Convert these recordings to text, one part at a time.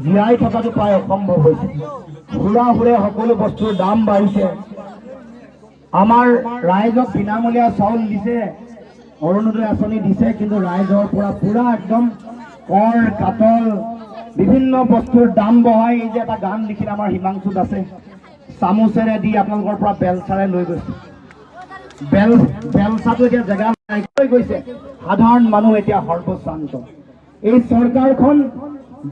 জীয়াই থকাটো প্ৰায় অসম্ভৱ হৈছে। সুৰা সুৰে সকলো বস্তুৰ দাম বাঢ়িছে। আমাৰ ৰাইজক বিনামূলীয়া চাউল দিছে, অৰুণোদয় আঁচনি দিছে, কিন্তু ৰাইজৰ পৰা পুৰা একদম কৰ কাটল বিভিন্ন বস্তুৰ দাম বঢ়াই যে এটা গান লিখিলে আমাৰ হিমাংশু দাসে চামুচেৰে দি আপোনালোকৰ পৰা বেলচাৰে লৈ গৈছে। বেলচাটো এতিয়া জেগা নাইকিয়া গৈছে। সাধাৰণ মানুহ এতিয়া সৰ্বশ্ৰান্ত। এই চৰকাৰখন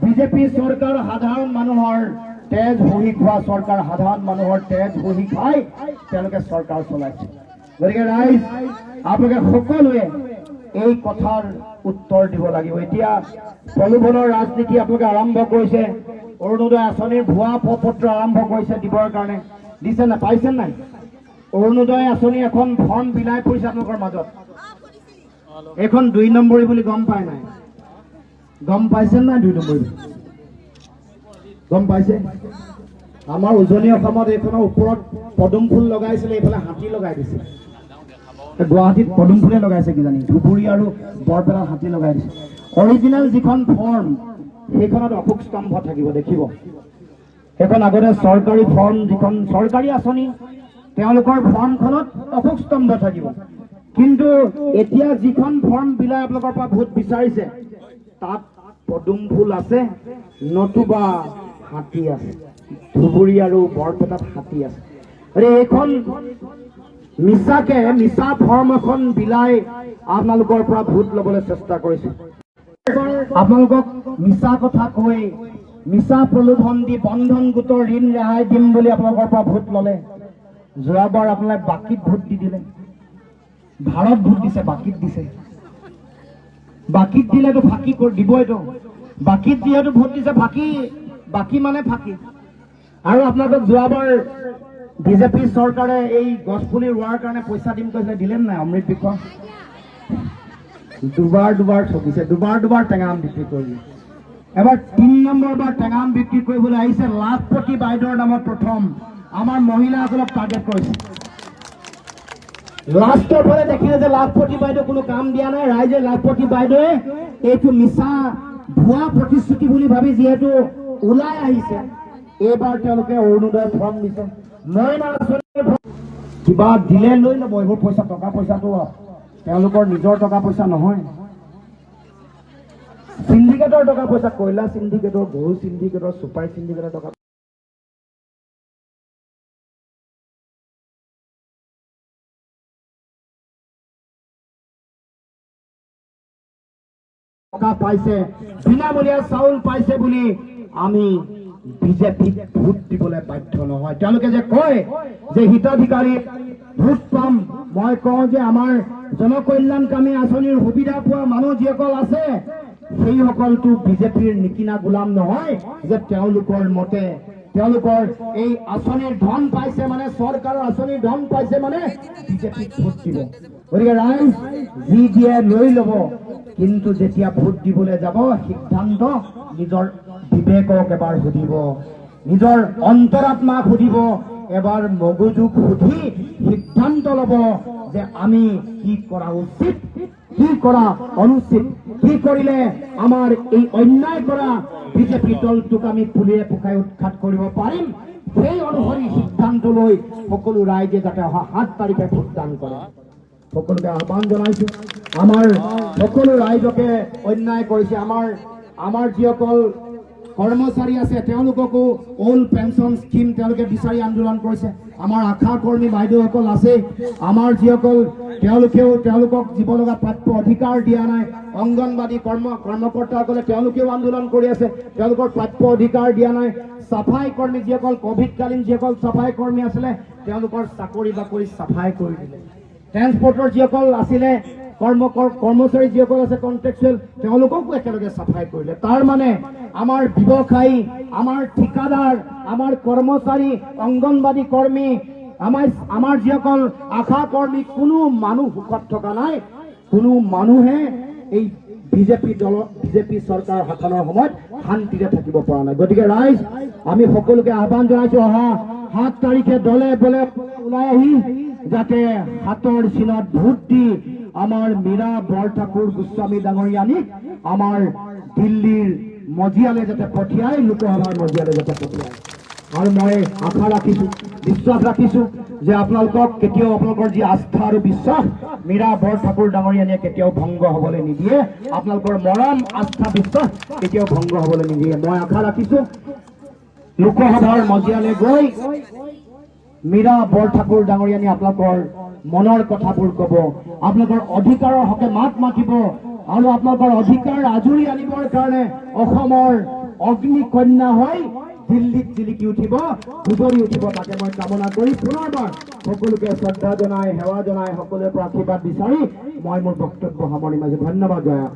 বিজেপি চৰকাৰ সাধাৰণ মানুহৰ তেজ বহি খোৱা চৰকাৰ, সাধাৰণ মানুহৰ তেজ বহি খাই তেওঁলোকে চৰকাৰ চলাইছে। গতিকে ৰাইজ আপোনালোকে সকলোৱে এই কথাৰ উত্তৰ দিব লাগিব। এতিয়া প্ৰলোভনৰ ৰাজনীতি আপোনালোকে আৰম্ভ কৰিছে। অৰুণোদয় আঁচনিৰ ভুৱা পত্ৰ আৰম্ভ কৰিছে দিবৰ কাৰণে। দিছে নাই? পাইছে নাই? অৰুণোদয় আঁচনি এখন ফৰ্ম বিলাই পৰিছে আপোনালোকৰ মাজত। এইখন ২ নম্বৰী বুলি গম পাই নাই? গম পাইছে নাই ২ নম্বৰী? গম পাইছে? আমাৰ উজনি অসমত এইখনৰ ওপৰত পদুম ফুল লগাইছিলে, এইফালে হাতী লগাই দিছে। গুৱাহাটীত পদুম ফুলে লগাইছে কিজানি, ধুবুৰী আৰু বৰপেটাত হাতী লগাই দিছে। অৰিজিনেল যিখন ফৰ্ম সেইখনত অশোক স্তম্ভ থাকিব, দেখিব। সেইখন আগতে চৰকাৰী ফৰ্ম, যিখন চৰকাৰী আঁচনি তেওঁলোকৰ ফৰ্মখনত অশোক স্তম্ভ থাকিব। কিন্তু এতিয়া যিখন ফৰ্ম বিলাই আপোনালোকৰ পৰা ভোট বিচাৰিছে তাত পদুম ফুল আছে, নতুবা হাতী আছে। ধুবুৰী আৰু বৰপেটাত হাতী আছে। এইখন মিছাকে মিছা ফৰ্ম এখন বিলাই আপোনালোকৰ পৰা ভোট ল'বলৈ চেষ্টা কৰিছে। আপোনালোকক মিছা কথা কৈ, মিছা প্ৰলোভন দি বন্ধন গোটৰ ঋণ ৰেহাই দিম বুলি আপোনালোকৰ পৰা ভোট ল'লে। যোৱাবাৰ আপোনালোকে বাকীত ভোট দি দিলে। ভাৰত ভোট দিছে, বাকীত দিছে। বাকীত দিলেতো ফাঁকি দিবইতো। বাকীত যিহেতু ভোট দিছে, বাকী মানে ফাঁকি। আৰু আপোনালোকক যোৱাবাৰ বিজেপি চৰকাৰে এই গছপুলি ৰোৱাৰ কাৰণে পইচা দিম কৈছিলে, দিলে নাই? অমৃত বিষয় দুবাৰ ঠকিছে, দুবাৰ টেঙা আম বিক্ৰী কৰিলে। এবাৰ ৩ নম্বৰ বাৰ টেঙা আম বিক্ৰী কৰিবলৈ আহিছে। লাখপতি বাইদেউৰ নামত প্ৰথম আমাৰ মহিলাসকলক টাৰ্গেট কৰিছে। লাষ্টৰ ফালে দেখিলে যে লাখপতি বাইদেউ কোনো কাম দিয়া নাই। ৰাইজে লাখপতি বাইদেৱে এইটো মিছা ভুৱা প্ৰতিশ্ৰুতি বুলি ভাবি যিহেতু ওলাই আহিছে, এইবাৰ তেওঁলোকে অৰুণোদয় ফৰ্ম দিছে। কিবা দিলে লৈ ল'ব। এইবোৰ পইচা, টকা পইচাটো তেওঁলোকৰ নিজৰ টকা পইচা নহয়, চিণ্ডিকেটৰ টকা পইচা। কয়লা চিণ্ডিকেটৰ, গৰু চিণ্ডিকেটৰ, চুপাৰী চিণ্ডিকেটৰ টকা পাইছে, বিনামূলীয়া চাউল পাইছে বুলি আমি বিজেপিক ভোট দিবলৈ বাধ্য নহয়। তেওঁলোকে যে কয় যে হিতাধিকাৰী ভোট পাম, মই কওঁ যে আমাৰ জনকল্যাণকামী আঁচনিৰ সুবিধা পোৱা মানুহ যিসকল আছে সেইসকলটো বিজেপিৰ নিকিনা গোলাম নহয় যে তেওঁলোকৰ মতে তেওঁলোকৰ এই আঁচনিৰ ধন পাইছে মানে, চৰকাৰৰ আঁচনিৰ ধন পাইছে মানে বিজেপিক ভোট দিব। গতিকে ৰাইজ যি দিয়ে লৈ ল'ব, কিন্তু যেতিয়া ভোট দিবলৈ যাব সিদ্ধান্ত নিজৰ বিবেকক এবাৰ সুধিব, নিজৰ অন্তৰাত্মাক সুধিব, এবাৰ মগজুক সুধি সিদ্ধান্ত ল'ব যে আমি কি কৰা উচিত, কি কৰা অনুচিত, কি কৰিলে আমাৰ এই অন্যায় কৰা বিজেপি দলটোক আমি পুলিয়ে পোখাই উৎখাত কৰিব পাৰিম। সেই অনুসৰি সিদ্ধান্ত লৈ সকলো ৰাইজে যাতে অহা ৭ তাৰিখে ভোটদান কৰে। সকলোকে আহ্বান জনাইছো। আমাৰ সকলো ৰাইজকে অন্যায় কৰিছে। আমাৰ যিসকল কৰ্মচাৰী আছে তেওঁলোককো অল্ড পেঞ্চন স্কিম তেওঁলোকে বিচাৰি আন্দোলন কৰিছে। আমাৰ আশা কৰ্মী বাইদেউসকল আছে, আমাৰ যিসকল তেওঁলোকক দিব লগা প্ৰাপ্য অধিকাৰ দিয়া নাই। অংগনবাদী কৰ্মকৰ্তাসকলে তেওঁলোকেও আন্দোলন কৰি আছে, তেওঁলোকৰ প্ৰাপ্য অধিকাৰ দিয়া নাই। চাফাই কৰ্মী যিসকল কোভিডকালীন যিসকল চাফাই কৰ্মী আছিলে তেওঁলোকৰ চাকৰি বাকৰি চাফাই কৰি দিলে। ট্ৰেন্সপৰ্টৰ যিসকল আছিলে কৰ্মচাৰী যিসকল আছে কন্ট্ৰেকচুৱেল তেওঁলোককো একেলগে চাফাই কৰিলে। তাৰ মানে আমাৰ ব্যৱসায়ী, আমাৰ ঠিকাদাৰ, আমাৰ কৰ্মচাৰী, অংগনবাদী কৰ্মী, আমাৰ যিসকল আশা কৰ্মী, কোনো মানুহ সুখত থকা নাই। কোনো মানুহে এই বিজেপি চৰকাৰ শাসনৰ সময়ত শান্তিৰে থাকিব পৰা নাই। গতিকে ৰাইজ আমি সকলোকে আহ্বান জনাইছো, অহা ৭ তাৰিখে দলে বলে ওলাই আহি যাতে হাতৰ চিনত ভোট দি আমাৰ মীৰা বৰঠাকুৰ গোস্বামী ডাঙৰীয়ানীক আমাৰ দিল্লীৰ মজিয়ালৈ যাতে পঠিয়াই, লোকসভাৰ মজিয়ালৈ যাতে পঠিয়ায়। আৰু মই আশা ৰাখিছোঁ, বিশ্বাস ৰাখিছোঁ যে আপোনালোকক কেতিয়াও আপোনালোকৰ যি আস্থা আৰু বিশ্বাস মীৰা বৰঠাকুৰ ডাঙৰীয়ানীয়ে কেতিয়াও ভংগ হ'বলৈ নিদিয়ে। আপোনালোকৰ মৰম, আস্থা, বিশ্বাস কেতিয়াও ভংগ হ'বলৈ নিদিয়ে। মই আশা ৰাখিছোঁ লোকসভাৰ মজিয়ালৈ গৈ মীৰা বৰঠাকুৰ ডাঙৰীয়ানী আপোনালোকৰ মনৰ কথাবোৰ ক'ব, আপোনালোকৰ অধিকাৰৰ হকে মাত মাতিব আৰু আপোনালোকৰ অধিকাৰ আজৰি আনিবৰ কাৰণে অসমৰ অগ্নিকন্যা হৈ দিল্লীত জিলিকি উঠিব, গুজৰি উঠিব। তাকে মই কামনা কৰি পুনৰবাৰ সকলোকে শ্ৰদ্ধা জনাই, সেৱা জনাই, সকলোৰে পৰা আশীৰ্বাদ বিচাৰি মই মোৰ বক্তব্য সামৰণি মাৰিছোঁ। ধন্যবাদ। জয়া।